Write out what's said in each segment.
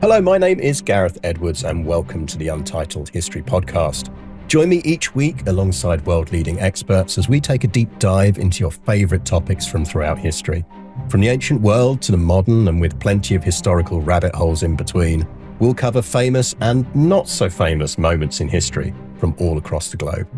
Hello, my name is Gareth Edwards and welcome to the Untitled History Podcast. Join me each week alongside world-leading experts as we take a deep dive into your favourite topics from throughout history. From the ancient world to the modern, and with plenty of historical rabbit holes in between, we'll cover famous and not so famous moments in history from all across the globe.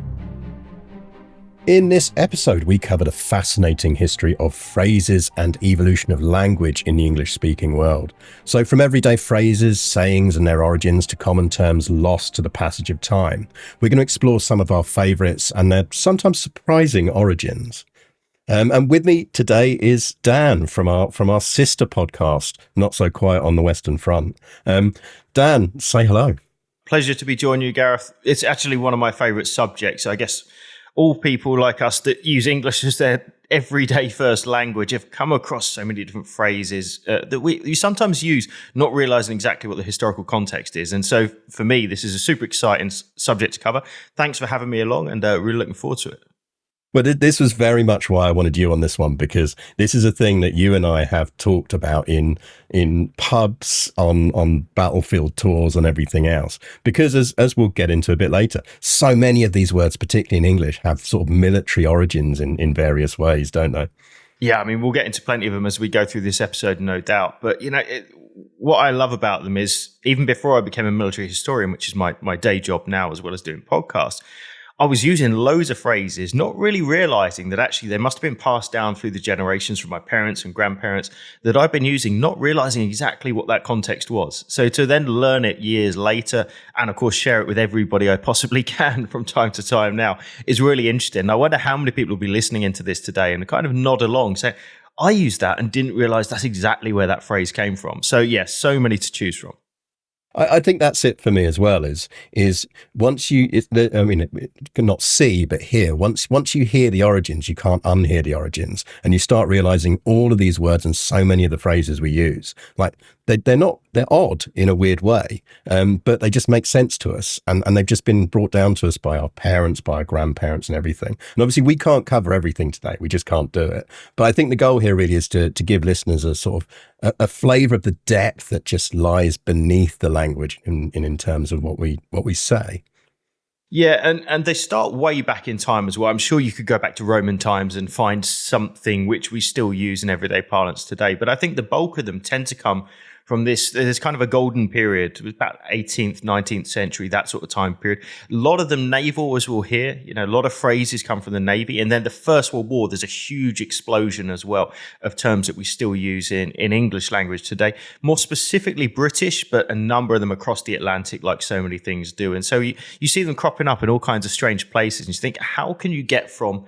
In this episode, we covered a fascinating history of phrases and evolution of language in the English-speaking world. So from everyday phrases, sayings and their origins to common terms lost to the passage of time, we're going to explore some of our favourites and their sometimes surprising origins. And with me today is Dan from our sister podcast, Not So Quiet on the Western Front. Dan, say hello. Pleasure to be joining you, Gareth. It's actually one of my favourite subjects. I guess all people like us that use English as their everyday first language have come across so many different phrases that you sometimes use, not realising exactly what the historical context is. And so for me, this is a super exciting subject to cover. Thanks for having me along and really looking forward to it. Well, this was very much why I wanted you on this one, because this is a thing that you and I have talked about in pubs, on battlefield tours and everything else. Because as we'll get into a bit later, so many of these words, particularly in English, have sort of military origins in various ways, don't they? Yeah, I mean, we'll get into plenty of them as we go through this episode, no doubt. But, you know, what I love about them is, even before I became a military historian, which is my day job now, as well as doing podcasts, I was using loads of phrases, not really realizing that actually they must have been passed down through the generations from my parents and grandparents that I've been using, not realizing exactly what that context was. So to then learn it years later and, of course, share it with everybody I possibly can from time to time now is really interesting. I wonder how many people will be listening into this today and kind of nod along, say, I used that and didn't realize that's exactly where that phrase came from. So, yes, so many to choose from. I think that's it for me as well, is once you, not see, but hear. Once you hear the origins, you can't unhear the origins. And you start realizing all of these words and so many of the phrases we use, like they're odd in a weird way, but they just make sense to us. And they've just been brought down to us by our parents, by our grandparents and everything. And obviously we can't cover everything today. We just can't do it. But I think the goal here really is to give listeners a sort of a flavour of the depth that just lies beneath the language in terms of what we say. Yeah, and they start way back in time as well. I'm sure you could go back to Roman times and find something which we still use in everyday parlance today. But I think the bulk of them tend to come from there's kind of a golden period. It was about 18th, 19th century, that sort of time period. A lot of them naval, as we'll hear. You know, a lot of phrases come from the Navy. And then the First World War, there's a huge explosion as well of terms that we still use in English language today. More specifically British, but a number of them across the Atlantic, like so many things do. And so you see them cropping up in all kinds of strange places. And you think, how can you get from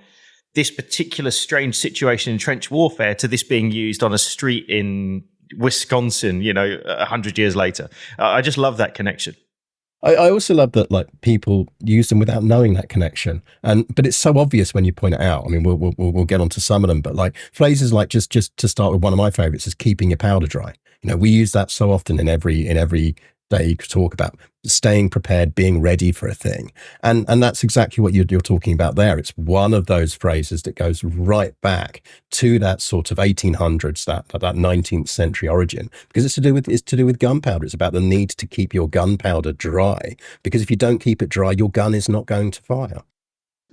this particular strange situation in trench warfare to this being used on a street in Wisconsin, 100 years later? I just love that connection. I also love that people use them without knowing that connection, but it's so obvious when you point it out. I mean, we'll get onto some of them, but like phrases like just to start with, one of my favorites is keeping your powder dry. We use that so often in every day you could talk about staying prepared, being ready for a thing. And that's exactly what you're talking about there. It's one of those phrases that goes right back to that sort of 1800s, that 19th century origin, because it's to do with gunpowder. It's about the need to keep your gunpowder dry, because if you don't keep it dry, your gun is not going to fire.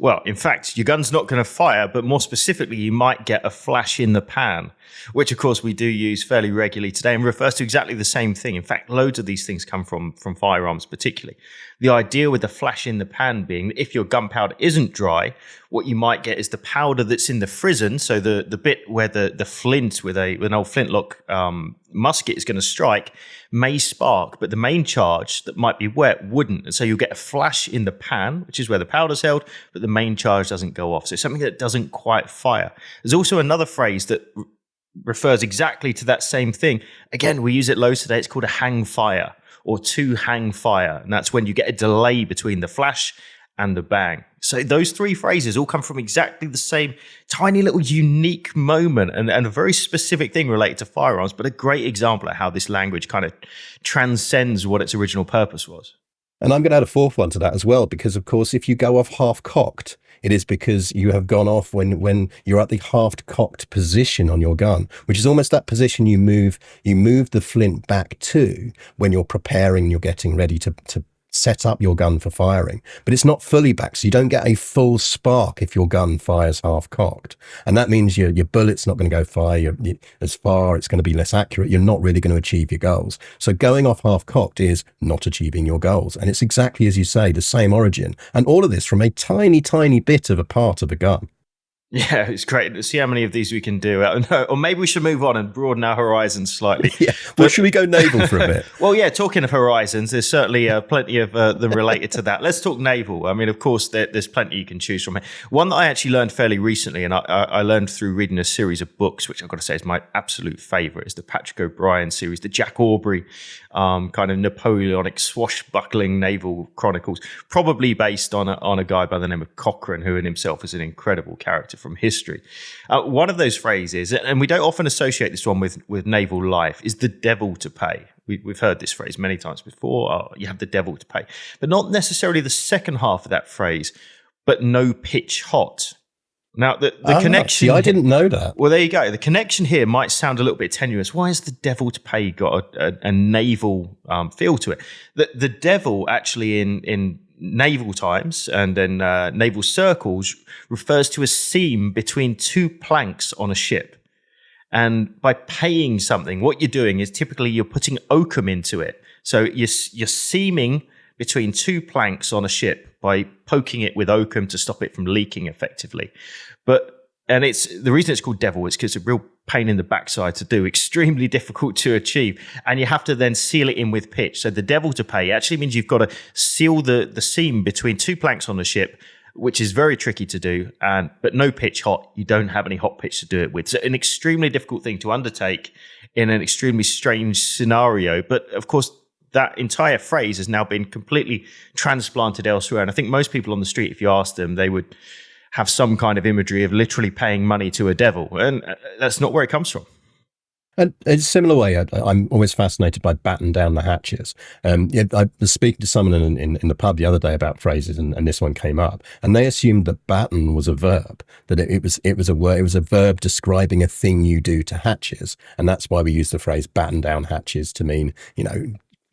Well, in fact, your gun's not going to fire, but more specifically, you might get a flash in the pan, which, of course, we do use fairly regularly today and refers to exactly the same thing. In fact, loads of these things come from firearms particularly. The idea with the flash in the pan being that if your gunpowder isn't dry, what you might get is the powder that's in the frizzen, so the bit where the flint with an old flintlock musket is going to strike, may spark, but the main charge that might be wet wouldn't. And so you'll get a flash in the pan, which is where the powder's held, but the main charge doesn't go off. So it's something that doesn't quite fire. There's also another phrase that refers exactly to that same thing. Again, we use it loads today. It's called a hang fire or to hang fire. And that's when you get a delay between the flash and the bang. So those three phrases all come from exactly the same tiny little unique moment and a very specific thing related to firearms, but a great example of how this language kind of transcends what its original purpose was. And I'm going to add a fourth one to that as well, because of course, if you go off half cocked, it is because you have gone off when you're at the half cocked position on your gun, which is almost that position you move the flint back to when you're preparing, you're getting ready to set up your gun for firing, but it's not fully back, so you don't get a full spark if your gun fires half cocked, and that means your bullet's not going to go fire as far. It's going to be less accurate. You're not really going to achieve your goals. So going off half cocked is not achieving your goals, and it's exactly as you say, the same origin, and all of this from a tiny bit of a part of a gun. Yeah, it's great to see how many of these we can do. Or maybe we should move on and broaden our horizons slightly. Yeah. Well, should we go naval for a bit? Well, yeah, talking of horizons, there's certainly plenty of them related to that. Let's talk naval. I mean, of course, there's plenty you can choose from. One that I actually learned fairly recently, and I learned through reading a series of books, which I've got to say is my absolute favourite, is the Patrick O'Brien series, the Jack Aubrey kind of Napoleonic swashbuckling naval chronicles, probably based on a guy by the name of Cochrane, who in himself is an incredible character from history. One of those phrases, and we don't often associate this one with naval life, is the devil to pay. We've heard this phrase many times before. Oh, you have the devil to pay, but not necessarily the second half of that phrase, but no pitch hot. Now, the connection... See, I didn't know that. Well, there you go. The connection here might sound a little bit tenuous. Why has the devil to pay got a naval feel to it? The devil actually in naval times and in naval circles refers to a seam between two planks on a ship. And by paying something, what you're doing is typically you're putting oakum into it. So you're seaming between two planks on a ship by poking it with oakum to stop it from leaking effectively. And it's the reason it's called devil is because it's a real pain in the backside to do, extremely difficult to achieve, and you have to then seal it in with pitch. So the devil to pay actually means you've got to seal the seam between two planks on the ship, which is very tricky to do, but no pitch hot. You don't have any hot pitch to do it with. So an extremely difficult thing to undertake in an extremely strange scenario. But of course, that entire phrase has now been completely transplanted elsewhere. And I think most people on the street, if you ask them, they would have some kind of imagery of literally paying money to a devil. And that's not where it comes from. And in a similar way, I'm always fascinated by batten down the hatches. I was speaking to someone in the pub the other day about phrases, and this one came up, and they assumed that batten was a verb, that it was a word, it was a verb describing a thing you do to hatches, and that's why we use the phrase batten down hatches to mean,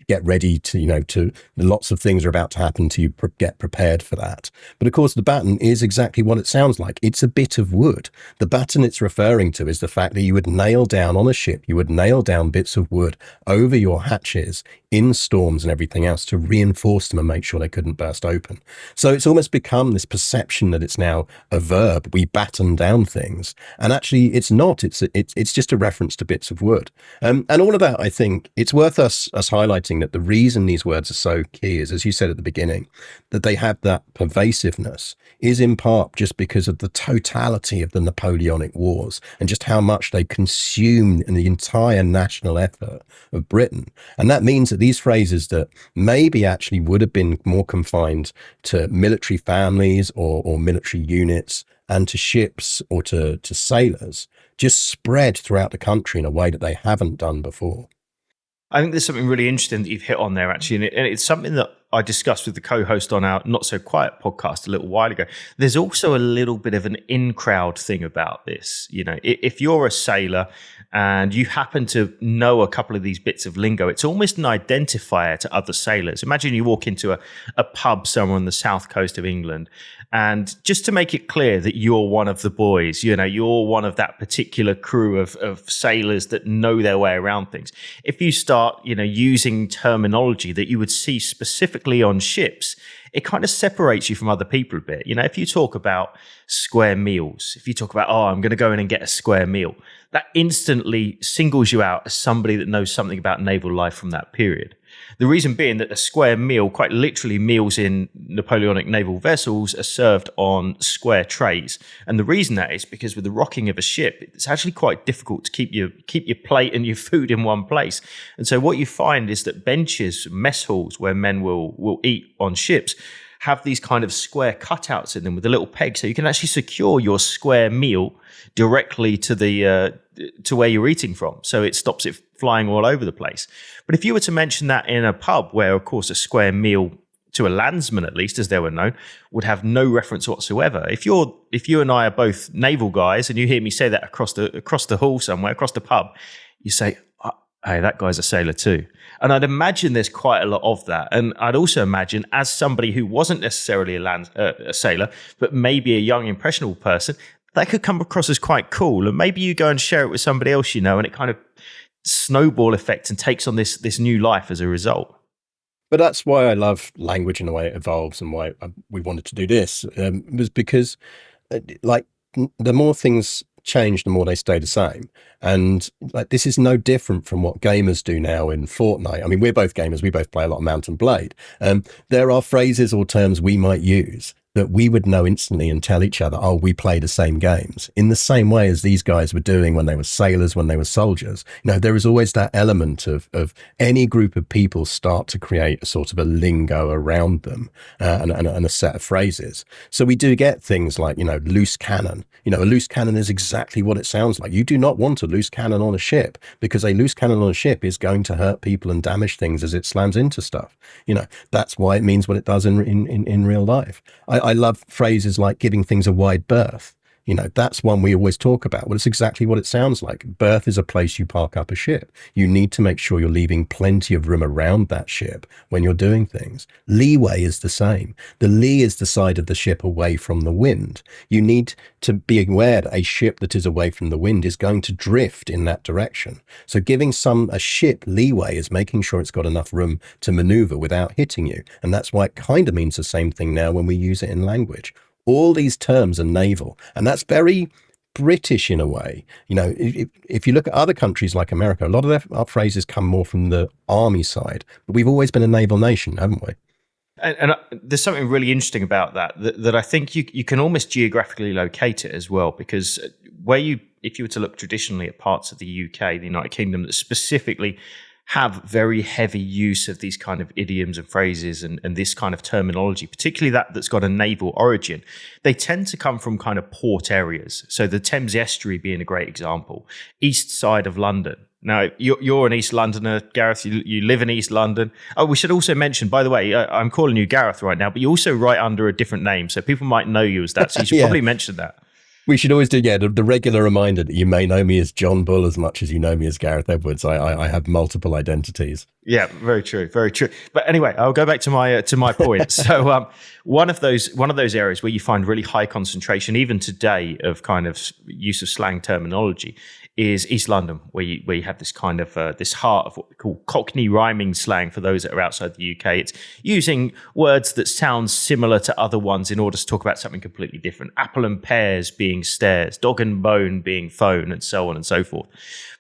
get ready to lots of things are about to happen to you, get prepared for that. But of course, the batten is exactly what it sounds like. It's a bit of wood. The batten it's referring to is the fact that you would nail down on a ship, you would nail down bits of wood over your hatches in storms and everything else to reinforce them and make sure they couldn't burst open. So it's almost become this perception that it's now a verb. We batten down things, and actually it's not. It's just a reference to bits of wood. And all of that, I think it's worth us highlighting that the reason these words are so key is, as you said at the beginning, that they have that pervasiveness is in part just because of the totality of the Napoleonic Wars and just how much they consumed in the entire national effort of Britain. And that means that these phrases that maybe actually would have been more confined to military families or military units and to ships or to sailors just spread throughout the country in a way that they haven't done before. I think there's something really interesting that you've hit on there, actually, and it's something that I discussed with the co-host on our Not So Quiet podcast a little while ago. There's also a little bit of an in-crowd thing about this. If you're a sailor and you happen to know a couple of these bits of lingo, it's almost an identifier to other sailors. Imagine you walk into a pub somewhere on the south coast of England, and just to make it clear that you're one of the boys, you're one of that particular crew of sailors that know their way around things. If you start, using terminology that you would see specifically on ships, it kind of separates you from other people a bit. If you talk about square meals, if you talk about, I'm going to go in and get a square meal, that instantly singles you out as somebody that knows something about naval life from that period. The reason being that a square meal, quite literally meals in Napoleonic naval vessels, are served on square trays. And the reason that is because with the rocking of a ship, it's actually quite difficult to keep your plate and your food in one place. And so what you find is that benches, mess halls where men will eat on ships, have these kind of square cutouts in them with a little peg, so you can actually secure your square meal directly to where you're eating from, so it stops it flying all over the place. But if you were to mention that in a pub where, of course, a square meal to a landsman at least, as they were known, would have no reference whatsoever. If you and I are both naval guys, and you hear me say that across the hall somewhere, across the pub, you say, "Hey, that guy's a sailor too." And I'd imagine there's quite a lot of that. And I'd also imagine, as somebody who wasn't necessarily a sailor, but maybe a young, impressionable person, that could come across as quite cool. And maybe you go and share it with somebody else you know, and it kind of snowball effect and takes on this new life as a result. But that's why I love language and the way it evolves, and why we wanted to do this, was because the more things change, the more they stay the same. And this is no different from what gamers do now in Fortnite. I mean, we're both gamers. We both play a lot of Mount and Blade. There are phrases or terms we might use that we would know instantly and tell each other, oh, we play the same games, in the same way as these guys were doing when they were sailors, when they were soldiers. There is always that element of any group of people start to create a sort of a lingo around them, and a set of phrases. So we do get things like, loose cannon. A loose cannon is exactly what it sounds like. You do not want a loose cannon on a ship, because a loose cannon on a ship is going to hurt people and damage things as it slams into stuff. That's why it means what it does in real life. I love phrases like giving things a wide berth. That's one we always talk about. Well, it's exactly what it sounds like. Berth is a place you park up a ship. You need to make sure you're leaving plenty of room around that ship when you're doing things. Leeway is the same. The lee is the side of the ship away from the wind. You need to be aware that a ship that is away from the wind is going to drift in that direction. So giving a ship leeway is making sure it's got enough room to maneuver without hitting you. And that's why it kind of means the same thing now when we use it in language. All these terms are naval, and that's very British in a way. If you look at other countries like America, a lot of our phrases come more from the army side, but we've always been a naval nation, haven't we? And there's something really interesting about that I think you can almost geographically locate it as well, because if you were to look traditionally at parts of the UK, the United Kingdom, that specifically have very heavy use of these kind of idioms and phrases and this kind of terminology, particularly that's got a naval origin, they tend to come from kind of port areas. So the Thames Estuary being a great example, east side of London. Now, you're an East Londoner, Gareth. You live in East London. Oh, we should also mention, by the way, I'm calling you Gareth right now, but you also write under a different name, so people might know you as that. So you should probably mention that. We should always do, the regular reminder that you may know me as John Bull as much as you know me as Gareth Edwards. I have multiple identities. Yeah, very true, very true. But anyway, I'll go back to my point. So one of those areas where you find really high concentration, even today, of kind of use of slang terminology is East London, where you have this kind of this heart of what we call Cockney rhyming slang for those that are outside the UK. It's using words that sound similar to other ones in order to talk about something completely different. Apple and pears being stairs, dog and bone being phone, and so on and so forth.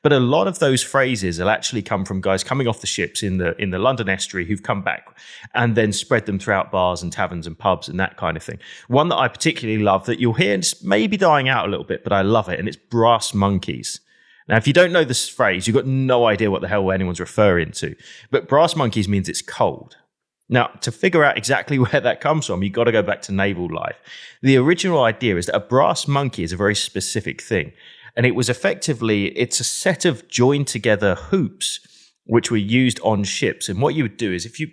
But a lot of those phrases will actually come from guys coming off the ships in the London estuary who've come back and then spread them throughout bars and taverns and pubs and that kind of thing. One that I particularly love that you'll hear, and it's maybe dying out a little bit, but I love it, and it's brass monkeys. Now, if you don't know this phrase, you've got no idea what the hell anyone's referring to. But brass monkeys means it's cold. Now, to figure out exactly where that comes from, you've got to go back to naval life. The original idea is that a brass monkey is a very specific thing. And it was it's a set of joined together hoops which were used on ships. And what you would do is, if you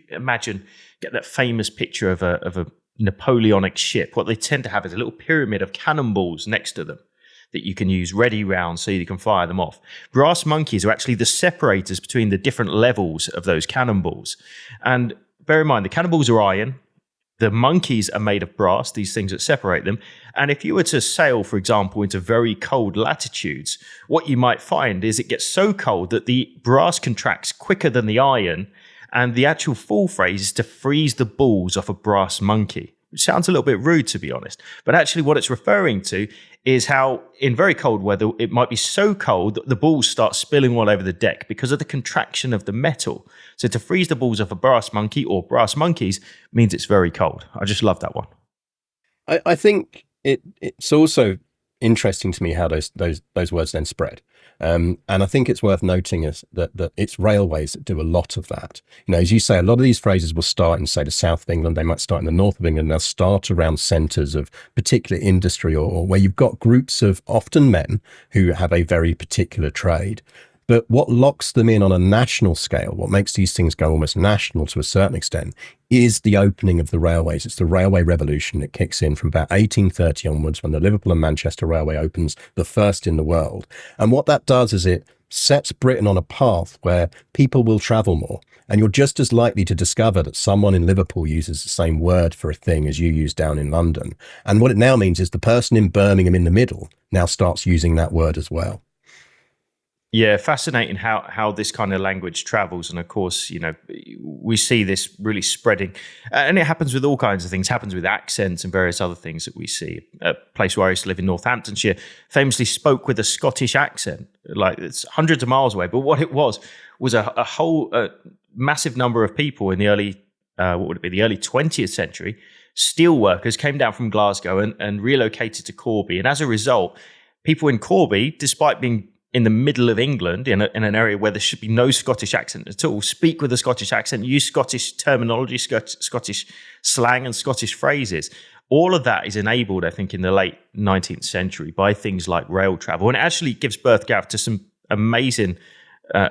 get that famous picture of a Napoleonic ship, what they tend to have is a little pyramid of cannonballs next to them that you can use ready rounds so you can fire them off. Brass monkeys are actually the separators between the different levels of those cannonballs. And bear in mind, the cannonballs are iron. The monkeys are made of brass, these things that separate them. And if you were to sail, for example, into very cold latitudes, what you might find is it gets so cold that the brass contracts quicker than the iron. And the actual full phrase is to freeze the balls off a brass monkey, which sounds a little bit rude, to be honest. But actually what it's referring to is how in very cold weather, it might be so cold that the balls start spilling all over the deck because of the contraction of the metal. So to freeze the balls off a brass monkey or brass monkeys means it's very cold. I just love that one. I think it's also interesting to me how those words then spread. And I think it's worth noting is that it's railways that do a lot of that. As you say, a lot of these phrases will start in, say, the south of England. They might start in the north of England. They'll start around centres of particular industry or where you've got groups of often men who have a very particular trade. But what locks them in on a national scale, what makes these things go almost national to a certain extent, is the opening of the railways. It's the railway revolution that kicks in from about 1830 onwards, when the Liverpool and Manchester Railway opens, the first in the world. And what that does is it sets Britain on a path where people will travel more. And you're just as likely to discover that someone in Liverpool uses the same word for a thing as you use down in London. And what it now means is the person in Birmingham in the middle now starts using that word as well. Yeah, fascinating how this kind of language travels. And of course, we see this really spreading. And it happens with all kinds of things. It happens with accents and various other things that we see. A place where I used to live in Northamptonshire famously spoke with a Scottish accent. Like, it's hundreds of miles away. But what it was a whole massive number of people in the early, the early 20th century. Steel workers came down from Glasgow and relocated to Corby. And as a result, people in Corby, despite being in the middle of England, in an area where there should be no Scottish accent at all, speak with a Scottish accent, use Scottish terminology, Scottish slang and Scottish phrases. All of that is enabled, I think, in the late 19th century by things like rail travel. And it actually gives birth, Gareth, to some amazing,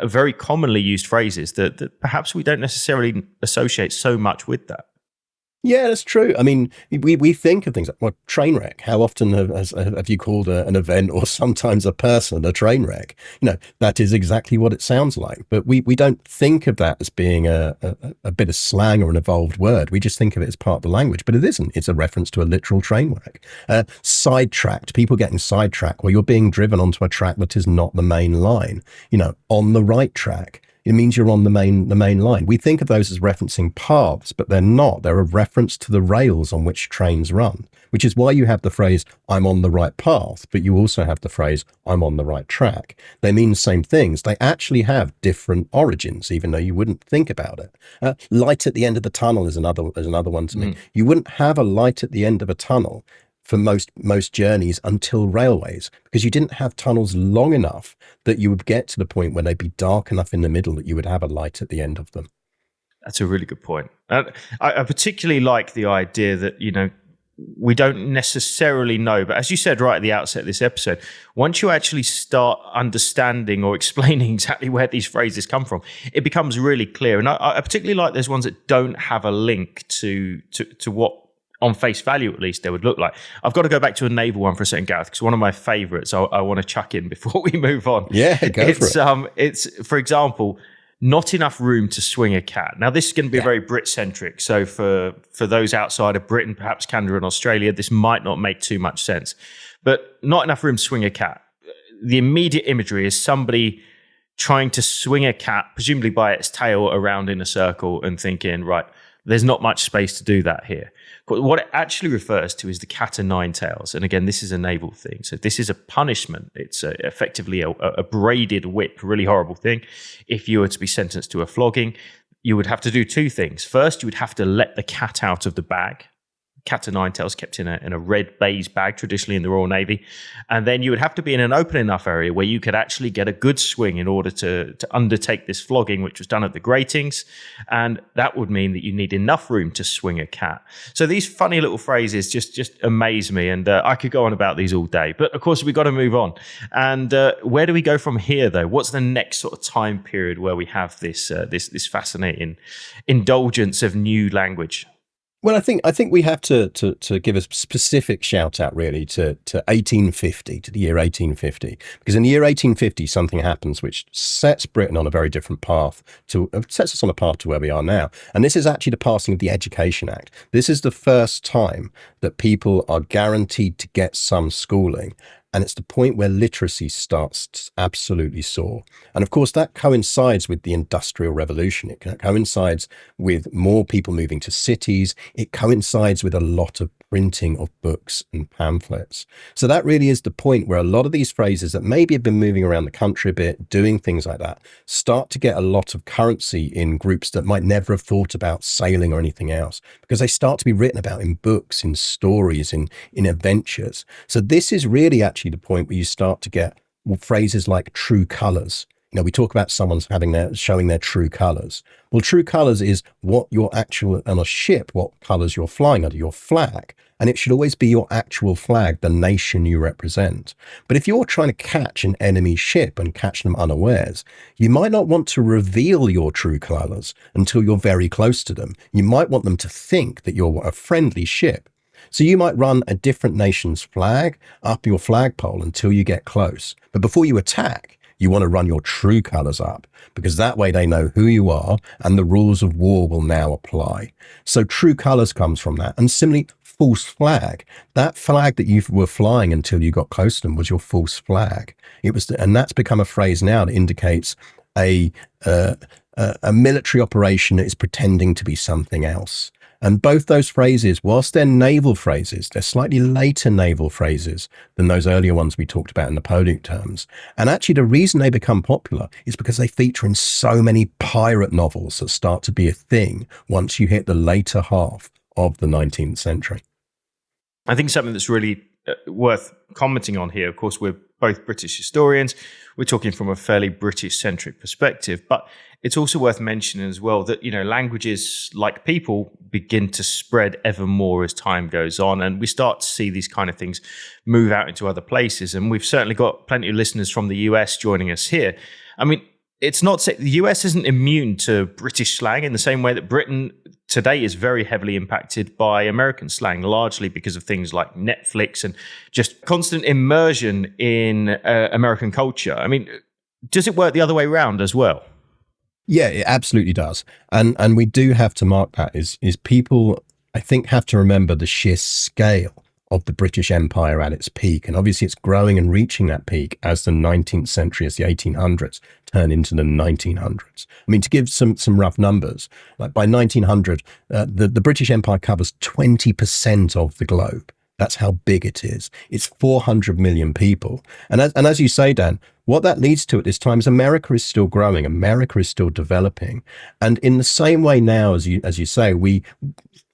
very commonly used phrases that perhaps we don't necessarily associate so much with that. Yeah, that's true. I mean, we think of things like, well, train wreck. How often have you called an event or sometimes a person a train wreck? That is exactly what it sounds like. But we don't think of that as being a bit of slang or an evolved word. We just think of it as part of the language, but it isn't. It's a reference to a literal train wreck. Sidetracked, people getting sidetracked, where you're being driven onto a track that is not the main line, on the right track. It means you're on the main line. We think of those as referencing paths, but they're not. They're a reference to the rails on which trains run, which is why you have the phrase, I'm on the right path, but you also have the phrase, I'm on the right track. They mean the same things. They actually have different origins, even though you wouldn't think about it. Light at the end of the tunnel is another one to me. You wouldn't have a light at the end of a tunnel for most journeys until railways, because you didn't have tunnels long enough that you would get to the point where they'd be dark enough in the middle that you would have a light at the end of them. That's a really good point. I particularly like the idea that, we don't necessarily know, but as you said right at the outset of this episode, once you actually start understanding or explaining exactly where these phrases come from, it becomes really clear. And I particularly like those ones that don't have a link to what, on face value, at least, they would look like. I've got to go back to a naval one for a second, Gareth, because one of my favourites I want to chuck in before we move on. Yeah, go for it. It's, for example, not enough room to swing a cat. Now, this is going to be very Brit-centric. So for those outside of Britain, perhaps Canada and Australia, this might not make too much sense. But not enough room to swing a cat. The immediate imagery is somebody trying to swing a cat, presumably by its tail, around in a circle and thinking, right, there's not much space to do that here. But what it actually refers to is the cat o' nine tails. And again, this is a naval thing. So this is a punishment. It's effectively a braided whip, a really horrible thing. If you were to be sentenced to a flogging, you would have to do two things. First, you would have to let the cat out of the bag. Cat o' nine tails kept in a red baize bag, traditionally in the Royal Navy. And then you would have to be in an open enough area where you could actually get a good swing in order to undertake this flogging, which was done at the gratings. And that would mean that you need enough room to swing a cat. So these funny little phrases just amaze me. And I could go on about these all day. But of course, we've got to move on. And where do we go from here, though? What's the next sort of time period where we have this fascinating indulgence of new language? Well, I think we have to give a specific shout out really to 1850, to the year 1850, because in the year 1850 something happens which sets Britain on a very different path sets us on a path to where we are now. And this is actually the passing of the Education Act. This is the first time that people are guaranteed to get some schooling. And it's the point where literacy starts to absolutely soar. And of course, that coincides with the Industrial Revolution. It coincides with more people moving to cities. It coincides with a lot of printing of books and pamphlets. So that really is the point where a lot of these phrases that maybe have been moving around the country a bit, doing things like that, start to get a lot of currency in groups that might never have thought about sailing or anything else, because they start to be written about in books, in stories, in adventures. So this is really actually the point where you start to get phrases like true colours. We talk about someone's showing their true colors. Well, true colors is what your actual, on a ship, what colors you're flying under, your flag. And it should always be your actual flag, the nation you represent. But if you're trying to catch an enemy ship and catch them unawares, you might not want to reveal your true colors until you're very close to them. You might want them to think that you're a friendly ship. So you might run a different nation's flag up your flagpole until you get close. But before you attack, you want to run your true colors up, because that way they know who you are and the rules of war will now apply. So true colors comes from that. And similarly, false flag. That flag that you were flying until you got close to them was your false flag. And that's become a phrase now that indicates a military operation that is pretending to be something else. And both those phrases, whilst they're naval phrases, they're slightly later naval phrases than those earlier ones we talked about in Napoleonic terms. And actually the reason they become popular is because they feature in so many pirate novels that start to be a thing once you hit the later half of the 19th century. I think something that's really worth commenting on here, of course, we're both British historians. We're talking from a fairly British-centric perspective, but it's also worth mentioning as well that, languages, like people, begin to spread ever more as time goes on, and we start to see these kind of things move out into other places. And we've certainly got plenty of listeners from the US joining us here. I mean, it's not the US isn't immune to British slang in the same way that Britain today is very heavily impacted by American slang, largely because of things like Netflix and just constant immersion in American culture. I mean, does it work the other way around as well? Yeah, it absolutely does. And we do have to mark that is people, I think, have to remember the sheer scale of the British Empire at its peak. And obviously it's growing and reaching that peak as the 19th century, as the 1800s turn into the 1900s. I mean, to give some rough numbers, like by 1900, the British Empire covers 20% of the globe. That's how big it is. It's 400 million people. And as you say, Dan, what that leads to at this time is America is still growing. America is still developing. And in the same way now, as you say,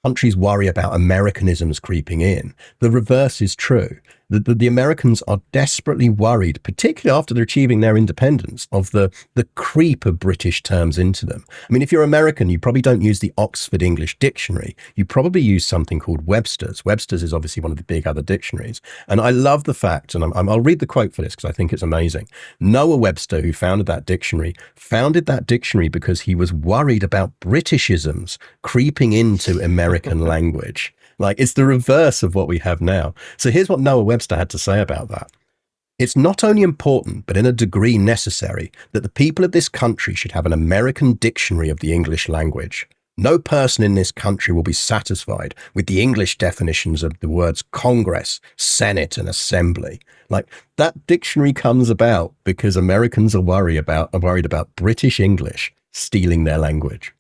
countries worry about Americanisms creeping in. The reverse is true. The Americans are desperately worried, particularly after they're achieving their independence, of the creep of British terms into them. I mean, if you're American, you probably don't use the Oxford English Dictionary. You probably use something called Webster's. Webster's is obviously one of the big other dictionaries. And I love the fact, and I'll read the quote for this because I think it's amazing. Noah Webster, who founded that dictionary because he was worried about Britishisms creeping into American language. Like, it's the reverse of what we have now. So here's what Noah Webster had to say about that. It's not only important, but in a degree necessary, that the people of this country should have an American dictionary of the English language. No person in this country will be satisfied with the English definitions of the words Congress, Senate, and Assembly. Like, that dictionary comes about because Americans are worried about British English stealing their language.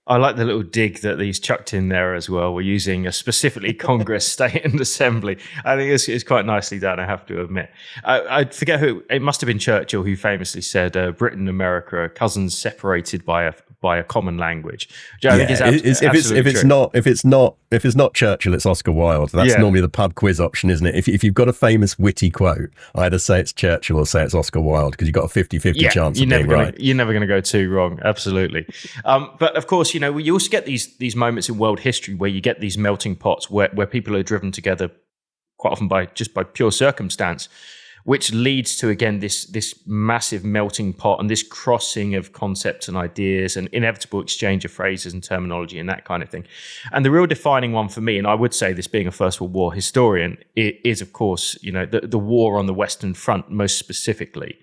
I like the little dig that he's chucked in there as well. We're using specifically Congress, State and Assembly. I think it's quite nicely done, I have to admit. I forget who, it must have been Churchill who famously said, Britain and America are cousins separated by a common language. Which I think is if it's not Churchill, it's Oscar Wilde. That's normally the pub quiz option, isn't it? If you've got a famous witty quote, either say it's Churchill or say it's Oscar Wilde, because you've got a 50-50 chance of being right. You're never going to go too wrong. Absolutely. But of course, you also get these moments in world history where you get these melting pots where people are driven together quite often by pure circumstance, which leads to, again, this massive melting pot and this crossing of concepts and ideas and inevitable exchange of phrases and terminology and that kind of thing. And the real defining one for me, and I would say this being a First World War historian, is, of course, the war on the Western Front most specifically.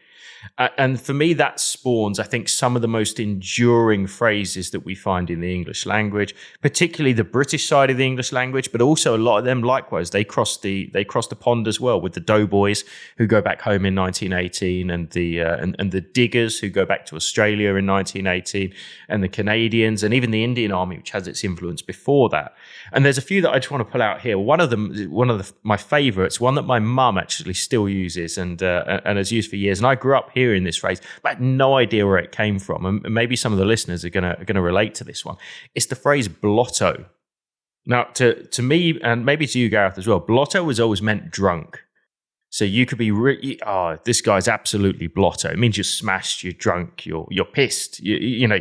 And for me, that spawns, I think, some of the most enduring phrases that we find in the English language, particularly the British side of the English language, but also a lot of them, likewise, they cross the pond as well, with the doughboys who go back home in 1918, and the diggers who go back to Australia in 1918, and the Canadians, and even the Indian Army, which has its influence before that. And there's a few that I just want to pull out here. One of them, my favourites, one that my mum actually still uses and has used for years, and I grew up hearing this phrase, but I had no idea where it came from. And maybe some of the listeners are gonna relate to this one. It's the phrase blotto. Now, to me, and maybe to you, Gareth, as well, blotto was always meant drunk. So you could be this guy's absolutely blotto. It means you're smashed, you're drunk, you're pissed. You've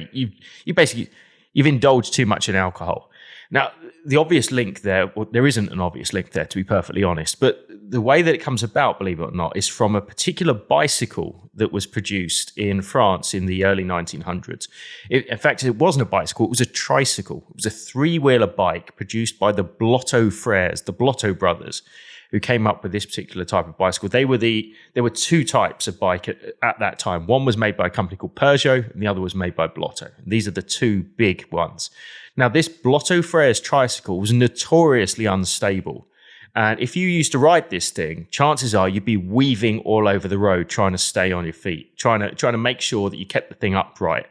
indulged too much in alcohol. Now, the obvious link there, well, there isn't an obvious link there, to be perfectly honest, but the way that it comes about, believe it or not, is from a particular bicycle that was produced in France in the early 1900s. In fact, it wasn't a bicycle, it was a tricycle. It was a three-wheeler bike produced by the Blotto Frères, the Blotto brothers, who came up with this particular type of bicycle. There were two types of bike at that time. One was made by a company called Peugeot, and the other was made by Blotto. These are the two big ones. Now, this Blotto Frères tricycle was notoriously unstable. And if you used to ride this thing, chances are you'd be weaving all over the road trying to stay on your feet, trying to make sure that you kept the thing upright.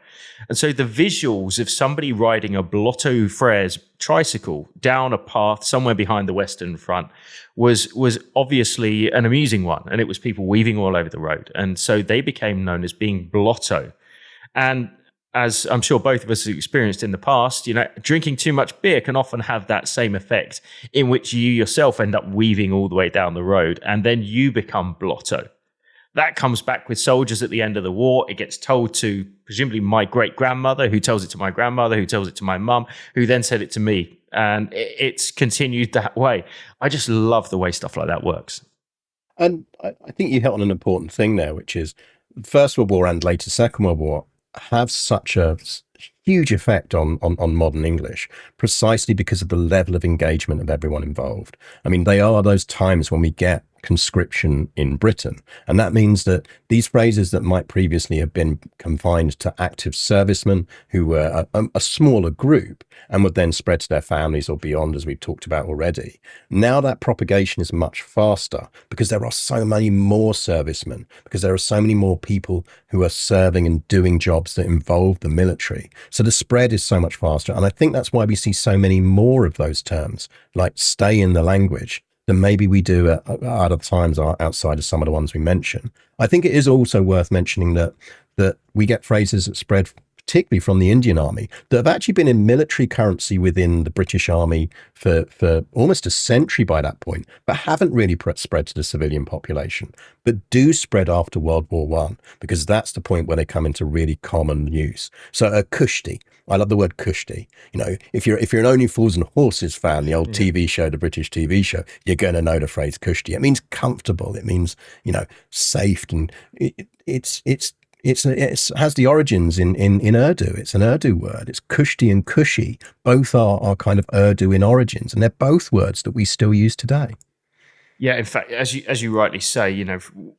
And so the visuals of somebody riding a Blotto Frères tricycle down a path somewhere behind the Western Front was obviously an amusing one. And it was people weaving all over the road. And so they became known as being Blotto. And as I'm sure both of us have experienced in the past, drinking too much beer can often have that same effect in which you yourself end up weaving all the way down the road and then you become blotto. That comes back with soldiers at the end of the war. It gets told to presumably my great-grandmother, who tells it to my grandmother, who tells it to my mum, who then said it to me. And it's continued that way. I just love the way stuff like that works. And I think you hit on an important thing there, which is First World War and later Second World War have such a huge effect on modern English, precisely because of the level of engagement of everyone involved. I mean, they are those times when we get conscription in Britain. And that means that these phrases that might previously have been confined to active servicemen who were a smaller group and would then spread to their families or beyond, as we've talked about already. Now that propagation is much faster because there are so many more servicemen, because there are so many more people who are serving and doing jobs that involve the military. So the spread is so much faster. And I think that's why we see so many more of those terms, like stay in the language, than maybe we do at other times outside of some of the ones we mention. I think it is also worth mentioning that we get phrases that spread particularly from the Indian Army that have actually been in military currency within the British Army for almost a century by that point, but haven't really spread to the civilian population, but do spread after World War I, because that's the point where they come into really common use. So a kushti, I love the word kushti. If you're an Only Fools and Horses fan, the old TV show, the British TV show, you're going to know the phrase kushti. It means comfortable. It means, safe, and it has the origins in Urdu. It's an Urdu word. It's kushti and kushi. Both are kind of Urdu in origins, and they're both words that we still use today. Yeah, in fact, as you rightly say,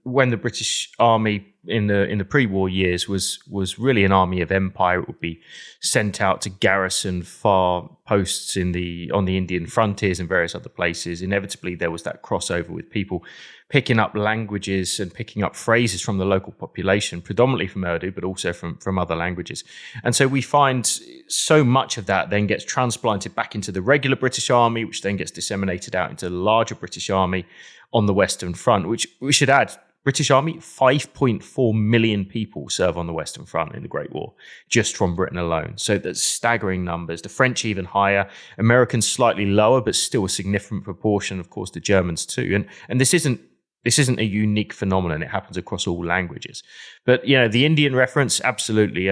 when the British Army in the pre-war years was really an army of empire, it would be sent out to garrison far posts on the Indian frontiers and various other places. Inevitably, there was that crossover with people picking up languages and picking up phrases from the local population, predominantly from Urdu, but also from other languages. And so we find so much of that then gets transplanted back into the regular British Army, which then gets disseminated out into the larger British Army on the Western Front, which we should add, British Army, 5.4 million people serve on the Western Front in the Great War, just from Britain alone. So that's staggering numbers. The French even higher, Americans slightly lower, but still a significant proportion, of course, the Germans too. And this isn't a unique phenomenon. It happens across all languages. But, the Indian reference, absolutely.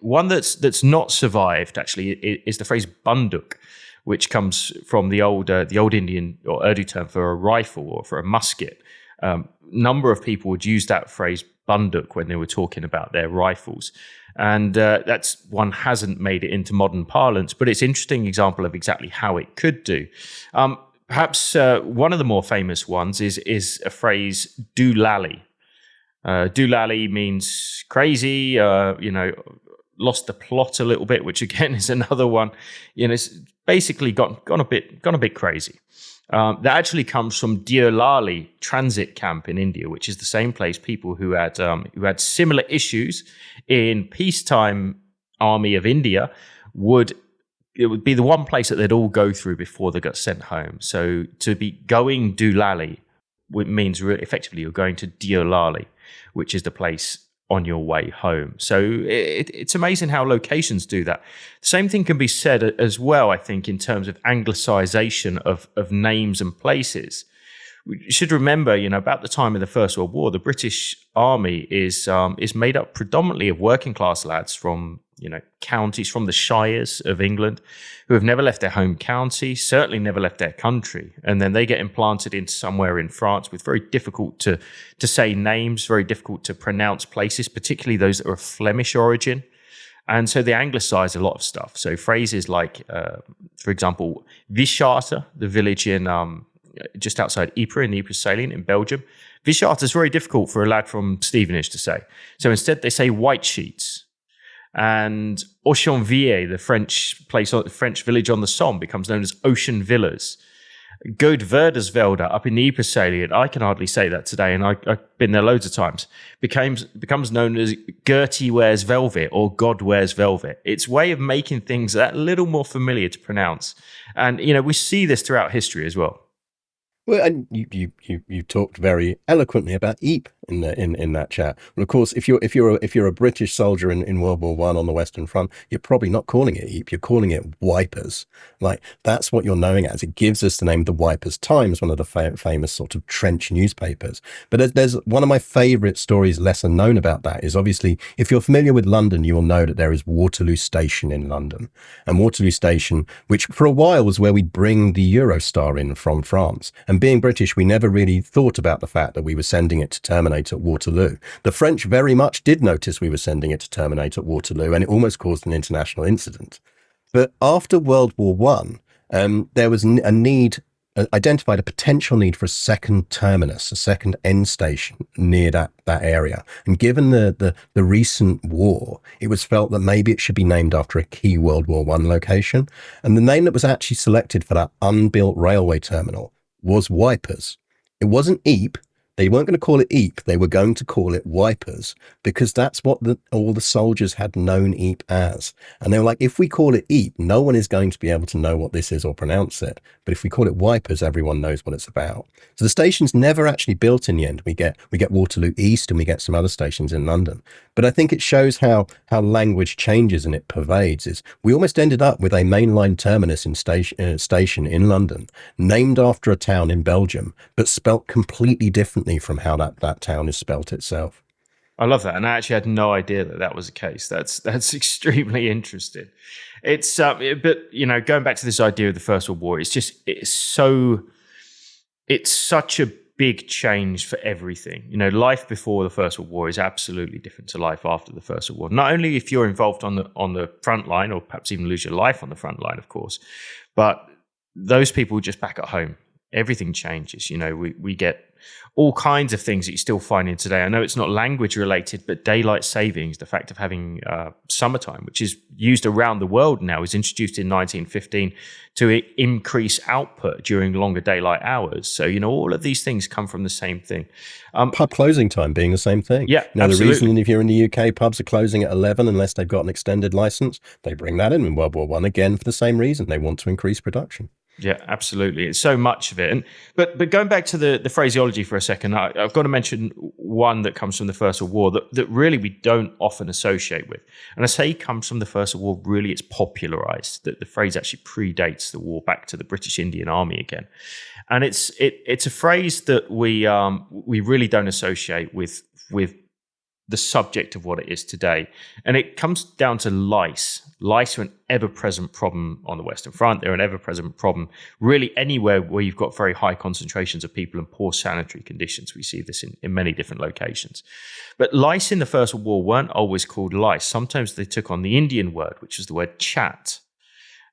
One that's not survived, actually, is the phrase banduk, which comes from the old Indian or Urdu term for a rifle or for a musket. Number of people would use that phrase banduk when they were talking about their rifles. And that's one hasn't made it into modern parlance, but it's an interesting example of exactly how it could do. Perhaps one of the more famous ones is a phrase doolally. Doolally means crazy, lost the plot a little bit, which again is another one. It's basically gone a bit crazy. That actually comes from Deolali transit camp in India, which is the same place people who had similar issues in peacetime army of India it would be the one place that they'd all go through before they got sent home. So to be going Doolally means effectively you're going to Deolali, which is the place on your way home. So it's amazing how locations do that. The same thing can be said as well, I think, in terms of Anglicization of names and places. we should remember, about the time of the First World War, the British Army is made up predominantly of working class lads from counties, from the shires of England, who have never left their home county, certainly never left their country, and then they get implanted into somewhere in France with very difficult to say names, very difficult to pronounce places, particularly those that are of Flemish origin. And so they anglicize a lot of stuff. So phrases like, for example, Wischater, the village in just outside Ypres, in the Ypres salient in Belgium. Wischater is very difficult for a lad from Stevenage to say. So instead they say white sheets. And Auchenville, the French village on the Somme, becomes known as Ocean Villas. Goedverdersvelde up in the Ypres salient, I can hardly say that today, and I've been there loads of times, becomes known as Gertie wears velvet or God wears velvet. It's a way of making things that little more familiar to pronounce. And, we see this throughout history as well. Well, and you talked very eloquently about Ypres in that chat. Well, of course, if you're a British soldier in World War I on the Western Front, you're probably not calling it Ypres. You're calling it Wipers. Like, that's what you're knowing as. It gives us the name the Wipers Times, one of the famous sort of trench newspapers. But there's one of my favourite stories, lesser known about that, is obviously, if you're familiar with London, you will know that there is Waterloo Station in London. And Waterloo Station, which for a while was where we'd bring the Eurostar in from France. And being British, we never really thought about the fact that we were sending it to terminate at Waterloo. The French very much did notice we were sending it to terminate at Waterloo, and it almost caused an international incident. But after World War I, there was a need, identified a potential need for a second terminus, a second end station near that area. And given the recent war, it was felt that maybe it should be named after a key World War I location. And the name that was actually selected for that unbuilt railway terminal was Wipers. It wasn't Ypres. They weren't going to call it Ypres. They were going to call it Wipers, because that's what all the soldiers had known Ypres as. And they were like, if we call it Ypres, no one is going to be able to know what this is or pronounce it. But if we call it Wipers, everyone knows what it's about. So the station's never actually built in the end. We get Waterloo East, and we get some other stations in London. But I think it shows how language changes and it pervades. We almost ended up with a mainline terminus in station in London, named after a town in Belgium, but spelt completely differently from how that town is spelt itself. I love that, and I actually had no idea that was the case. That's extremely interesting. It's but going back to this idea of the First World War, it's such a big change for everything. Life before the First World War is absolutely different to life after the First World War. Not only if you're involved on the front line, or perhaps even lose your life on the front line, of course, but those people just back at home, everything changes. We get all kinds of things that you still find in today. I know it's not language related, but daylight savings, the fact of having summertime, which is used around the world now, is introduced in 1915 to increase output during longer daylight hours. So, all of these things come from the same thing. Pub closing time being the same thing. Yeah, now, absolutely. The reason if you're in the UK, pubs are closing at 11 unless they've got an extended license. They bring that in World War I again for the same reason. They want to increase production. Yeah, absolutely. It's so much of it. But going back to the phraseology for a second, I've got to mention one that comes from the First World War that really we don't often associate with. And I say comes from the First World War, really it's popularized, that the phrase actually predates the war back to the British Indian Army again. And it's a phrase that we really don't associate with the subject of what it is today. And it comes down to lice. Lice are an ever-present problem on the Western Front. They're an ever-present problem really anywhere where you've got very high concentrations of people and poor sanitary conditions. We see this in many different locations. But lice in the First World War weren't always called lice. Sometimes they took on the Indian word, which was the word chat.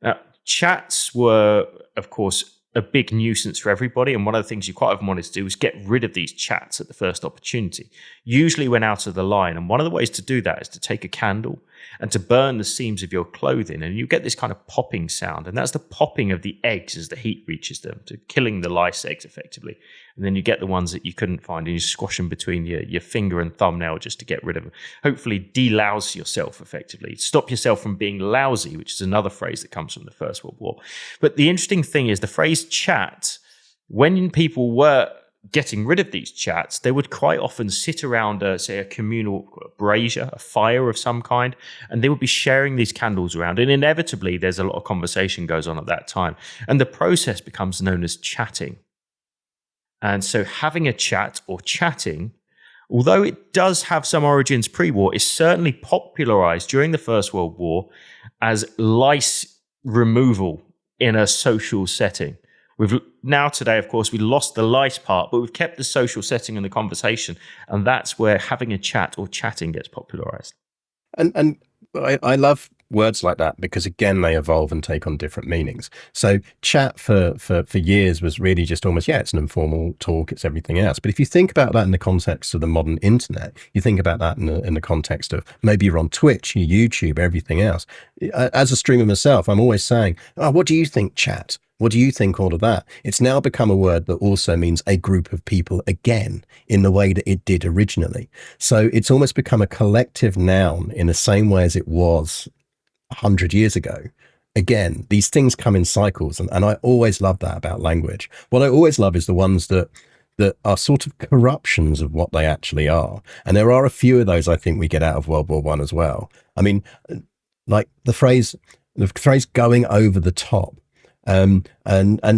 Now, chats were, of course, a big nuisance for everybody. And one of the things you quite often wanted to do was get rid of these chats at the first opportunity, usually when out of the line. And one of the ways to do that is to take a candle and to burn the seams of your clothing. And you get this kind of popping sound. And that's the popping of the eggs as the heat reaches them, to killing the lice eggs effectively. And then you get the ones that you couldn't find and you squash them between your finger and thumbnail just to get rid of them. Hopefully delouse yourself effectively. Stop yourself from being lousy, which is another phrase that comes from the First World War. But the interesting thing is the phrase chat, when people were getting rid of these chats, they would quite often sit around, say, a communal brazier, a fire of some kind, and they would be sharing these candles around. And inevitably, there's a lot of conversation goes on at that time. And the process becomes known as chatting. And so having a chat or chatting, although it does have some origins pre-war, is certainly popularized during the First World War as lice removal in a social setting. We've now today, of course, we lost the lice part, but we've kept the social setting and the conversation. And that's where having a chat or chatting gets popularized. And I love words like that because, again, they evolve and take on different meanings. So chat for years was really just almost, it's an informal talk, it's everything else. But if you think about that in the context of the modern internet, you think about that in the context of maybe you're on Twitch, YouTube, everything else. As a streamer myself, I'm always saying, what do you think, chat? What do you think, all of that? It's now become a word that also means a group of people again in the way that it did originally. So it's almost become a collective noun in the same way as it was 100 years ago. Again, these things come in cycles, and I always love that about language. What I always love is the ones that are sort of corruptions of what they actually are. And there are a few of those I think we get out of World War I as well. I mean, like the phrase going over the top. And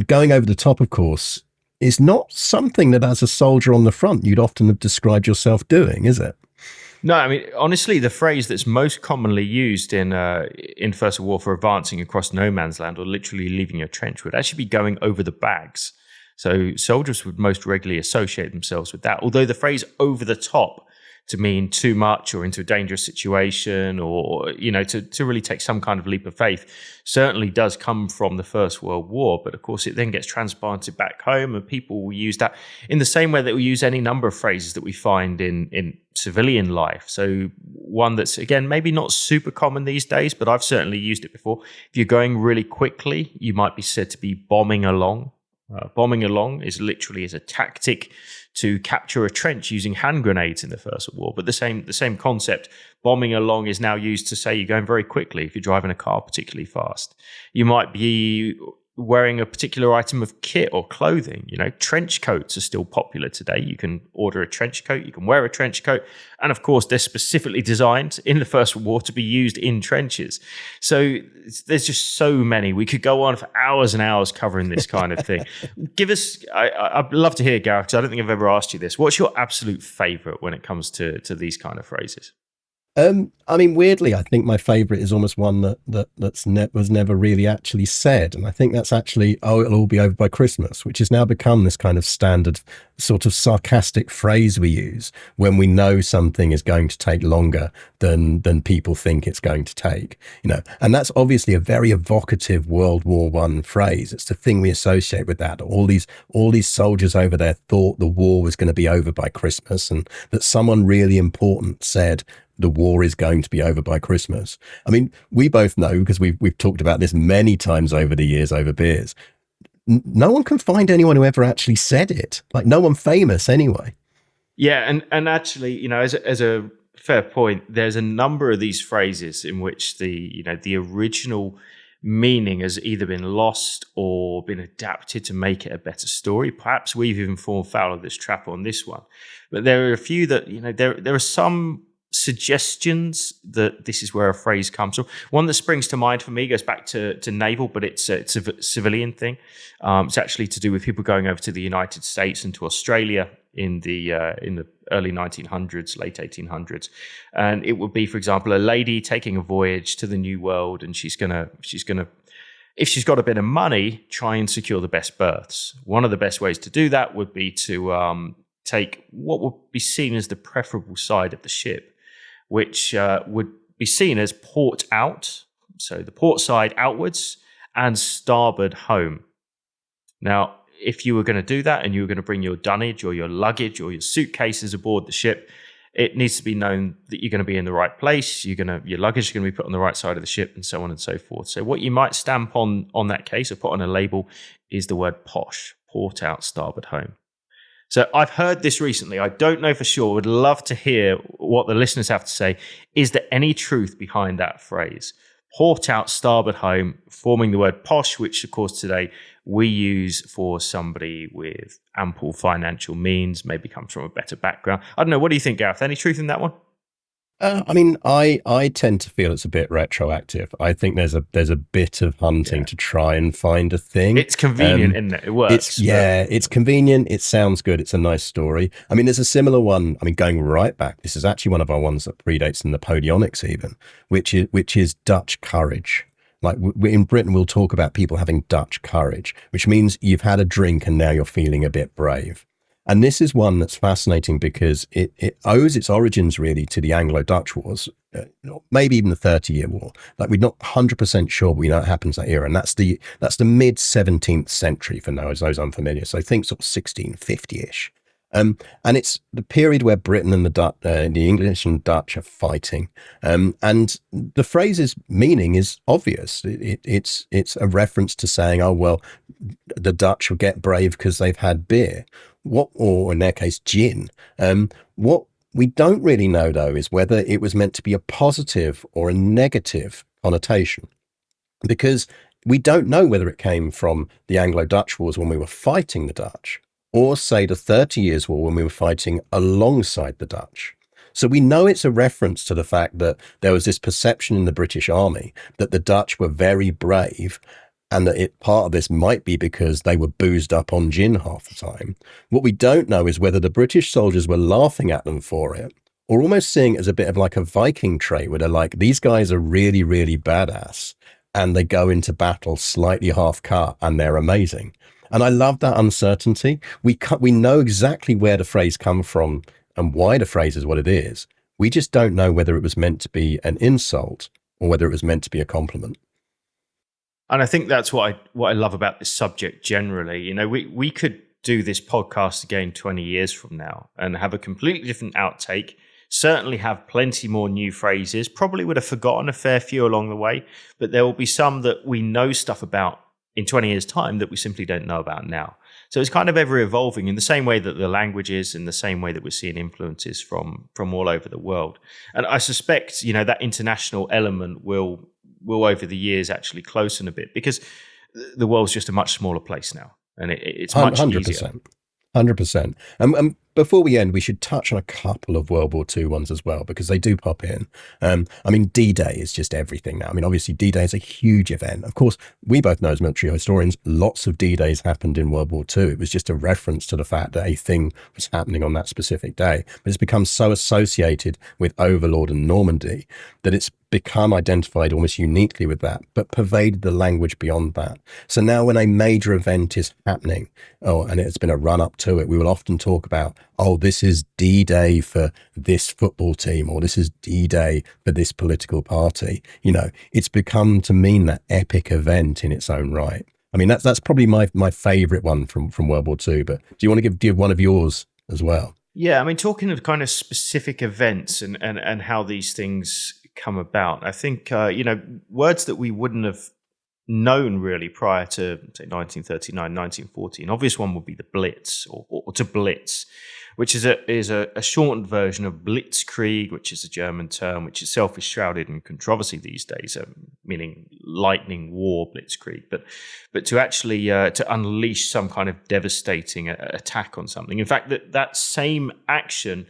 going over the top, of course, is not something that as a soldier on the front you'd often have described yourself doing, is it? No, I mean, honestly, the phrase that's most commonly used in First World War for advancing across no man's land or literally leaving your trench would actually be going over the bags. So soldiers would most regularly associate themselves with that, although the phrase over the top to mean too much or into a dangerous situation or, to really take some kind of leap of faith certainly does come from the First World War. But of course, it then gets transplanted back home and people will use that in the same way that we use any number of phrases that we find in civilian life. So one that's, again, maybe not super common these days, but I've certainly used it before. If you're going really quickly, you might be said to be bombing along. Bombing along is literally a tactic to capture a trench using hand grenades in the First World War. But the same concept, bombing along, is now used to say you're going very quickly if you're driving a car particularly fast. You might be wearing a particular item of kit or clothing. Trench coats are still popular today. You can order a trench coat, you can wear a trench coat. And of course, they're specifically designed in the First World War to be used in trenches. So there's just so many. We could go on for hours and hours covering this kind of thing. I'd love to hear, Gareth, because I don't think I've ever asked you this. What's your absolute favorite when it comes to these kind of phrases? I mean, weirdly, I think my favorite is almost one that was never really actually said. And I think that's actually, it'll all be over by Christmas, which has now become this kind of standard sort of sarcastic phrase we use when we know something is going to take longer than people think it's going to take, and that's obviously a very evocative World War I phrase. It's the thing we associate with that. All these soldiers over there thought the war was going to be over by Christmas, and that someone really important said, the war is going to be over by Christmas. I mean, we both know, because we've talked about this many times over the years over beers, no one can find anyone who ever actually said it. Like, no one famous anyway. Yeah, and actually, as a fair point, there's a number of these phrases in which the original meaning has either been lost or been adapted to make it a better story. Perhaps we've even fallen foul of this trap on this one. But there are a few that, there are some suggestions that this is where a phrase comes from. One that springs to mind for me goes back to Naval, but it's a civilian thing. It's actually to do with people going over to the United States and to Australia in the early 1900s, late 1800s, and it would be, for example, a lady taking a voyage to the New World, and she's gonna, if she's got a bit of money, try and secure the best berths. One of the best ways to do that would be to take what would be seen as the preferable side of the ship, which would be seen as port out, so the port side outwards, and starboard home. Now, if you were going to do that and you were going to bring your dunnage or your luggage or your suitcases aboard the ship, it needs to be known that you're going to be in the right place, your luggage is going to be put on the right side of the ship, and so on and so forth. So what you might stamp on that case or put on a label is the word posh, port out, starboard home. So I've heard this recently. I don't know for sure. Would love to hear what the listeners have to say. Is there any truth behind that phrase? Port out, starboard home, forming the word posh, which of course today we use for somebody with ample financial means, maybe comes from a better background. I don't know. What do you think, Gareth? Any truth in that one? I tend to feel it's a bit retroactive. I think there's a bit of hunting to try and find a thing. It's convenient, isn't it? It works. It's convenient. It sounds good. It's a nice story. I mean, there's a similar one. I mean, going right back, this is actually one of our ones that predates the Napoleonics even, which is Dutch courage. Like in Britain, we'll talk about people having Dutch courage, which means you've had a drink and now you're feeling a bit brave. And this is one that's fascinating because it owes its origins really to the Anglo-Dutch Wars, maybe even the 30-Year War. Like we're not 100% sure, but we know it happens that era. And that's the mid 17th century for those unfamiliar. So think sort of 1650-ish. And it's the period where Britain and the English and Dutch are fighting. And the phrase's meaning is obvious. It's a reference to saying, oh, well, the Dutch will get brave because they've had beer. Or in their case, gin. What we don't really know, though, is whether it was meant to be a positive or a negative connotation, because we don't know whether it came from the Anglo-Dutch Wars when we were fighting the Dutch, or say the 30 Years' War when we were fighting alongside the Dutch. So we know it's a reference to the fact that there was this perception in the British Army that the Dutch were very brave, and that part of this might be because they were boozed up on gin half the time. What we don't know is whether the British soldiers were laughing at them for it, or almost seeing it as a bit of like a Viking trait, where they're like, these guys are really, really badass, and they go into battle slightly half cut, and they're amazing. And I love that uncertainty. We know exactly where the phrase comes from and why the phrase is what it is. We just don't know whether it was meant to be an insult or whether it was meant to be a compliment. And I think that's what I love about this subject generally. You know, we could do this podcast again 20 years from now and have a completely different outtake, certainly have plenty more new phrases, probably would have forgotten a fair few along the way, but there will be some that we know stuff about in 20 years' time that we simply don't know about now. So it's kind of ever evolving in the same way that the language is, in the same way that we're seeing influences from all over the world. And I suspect, you know, that international element will over the years actually closen a bit, because the world's just a much smaller place now, and it's much 100%, easier. 100%. And before we end, we should touch on a couple of World War II ones as well, because they do pop in. I mean, D-Day is just everything now. I mean, obviously, D-Day is a huge event. Of course, we both know as military historians, lots of D-Days happened in World War II. It was just a reference to the fact that a thing was happening on that specific day. But it's become so associated with Overlord and Normandy that it's become identified almost uniquely with that, but pervaded the language beyond that. So now when a major event is happening, and it's been a run up to it, we will often talk about, oh, this is D-Day for this football team, or this is D-Day for this political party. You know, it's become to mean that epic event in its own right. I mean, that's probably my favorite one from World War II, but do you want to give one of yours as well? Yeah, I mean, talking of kind of specific events and how these things come about, I think, you know, words that we wouldn't have known really prior to, say, 1939, 1940. An obvious one would be the Blitz, or to blitz, which is a shortened version of Blitzkrieg, which is a German term, which itself is shrouded in controversy these days, meaning lightning war, Blitzkrieg. But to actually to unleash some kind of devastating attack on something. In fact, that same action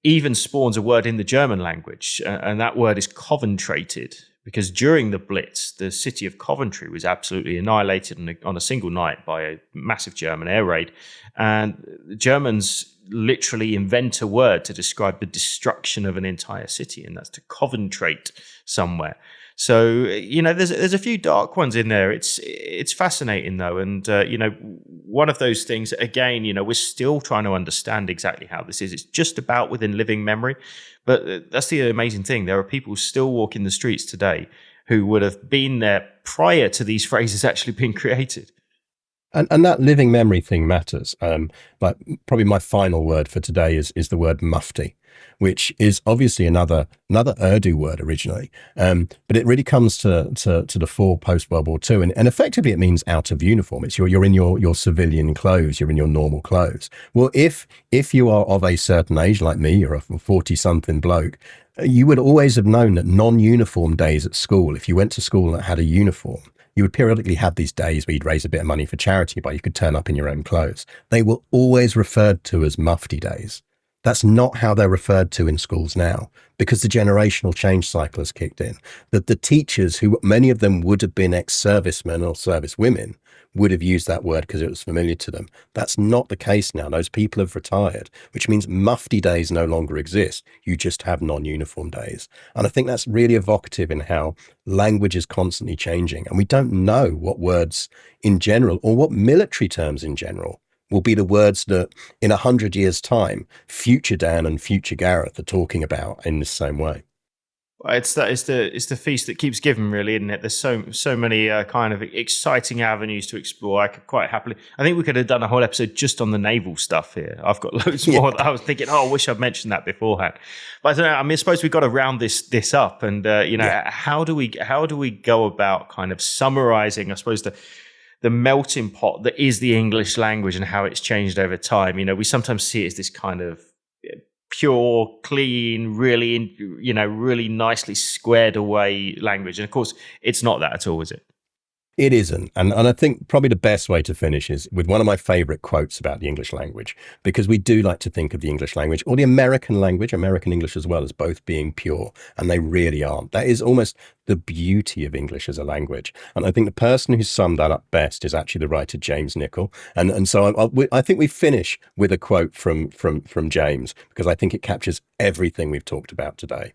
even spawns a word in the German language, and that word is Coventраted, because during the Blitz, the city of Coventry was absolutely annihilated on a single night by a massive German air raid. And the Germans literally invent a word to describe the destruction of an entire city, and that's to Coventrate somewhere. So, you know, there's a few dark ones in there. It's fascinating, though. And, you know, one of those things, again, you know, we're still trying to understand exactly how this is. It's just about within living memory. But that's the amazing thing. There are people still walking the streets today who would have been there prior to these phrases actually being created. And that living memory thing matters. But probably my final word for today is the word mufti, which is obviously another Urdu word originally. But it really comes to the fore post World War II, and effectively it means out of uniform. It's you're in your civilian clothes, you're in your normal clothes. Well, if you are of a certain age like me, you're a 40-something bloke, you would always have known that non-uniform days at school, if you went to school that had a uniform, you would periodically have these days where you'd raise a bit of money for charity, but you could turn up in your own clothes. They were always referred to as mufti days. That's not how they're referred to in schools now, because the generational change cycle has kicked in. That the teachers, who many of them would have been ex-servicemen or servicewomen, would have used that word because it was familiar to them. That's not the case now. Those people have retired, which means mufti days no longer exist. You just have non-uniform days. And I think that's really evocative in how language is constantly changing. And we don't know what words in general, or what military terms in general, will be the words that in 100 years' time, future Dan and future Gareth are talking about in the same way. It's the feast that keeps giving, really, isn't it? There's so many kind of exciting avenues to explore. I could quite happily. I think we could have done a whole episode just on the naval stuff here. I've got loads more. That I was thinking, I wish I'd mentioned that beforehand. But I don't know. I mean, I suppose we've got to round this up, and how do we go about kind of summarizing, I suppose, the melting pot that is the English language and how it's changed over time. We sometimes see it as this kind of pure, clean, really nicely squared away language. And of course, it's not that at all, is it? It isn't. And I think probably the best way to finish is with one of my favorite quotes about the English language, because we do like to think of the English language or the American language, American English as well, as both being pure. And they really aren't. That is almost the beauty of English as a language. And I think the person who summed that up best is actually the writer James Nichol. And so I think we finish with a quote from James, because I think it captures everything we've talked about today.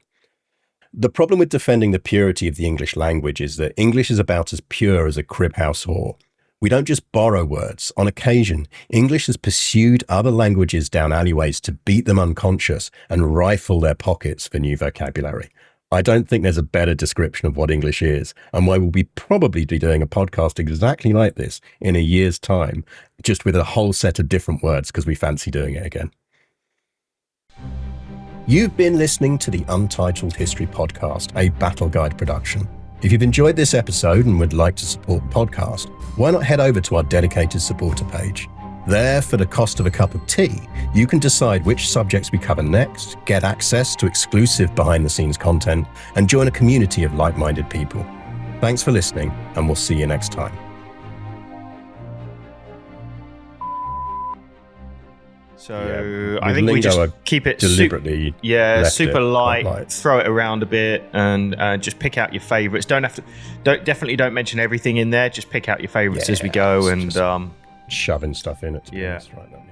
The problem with defending the purity of the English language is that English is about as pure as a crib house whore. We don't just borrow words. On occasion, English has pursued other languages down alleyways to beat them unconscious and rifle their pockets for new vocabulary. I don't think there's a better description of what English is, and why we'll probably be doing a podcast exactly like this in a year's time, just with a whole set of different words because we fancy doing it again. You've been listening to the Untitled History Podcast, a Battle Guide production. If you've enjoyed this episode and would like to support the podcast, why not head over to our dedicated supporter page? There, for the cost of a cup of tea, you can decide which subjects we cover next, get access to exclusive behind-the-scenes content, and join a community of like-minded people. Thanks for listening, and we'll see you next time. So I think we just keep it deliberately super light, throw it around a bit, and just pick out your favorites. Definitely don't mention everything in there. Just pick out your favorites as we go, and shoving stuff in it. Yeah. Right now.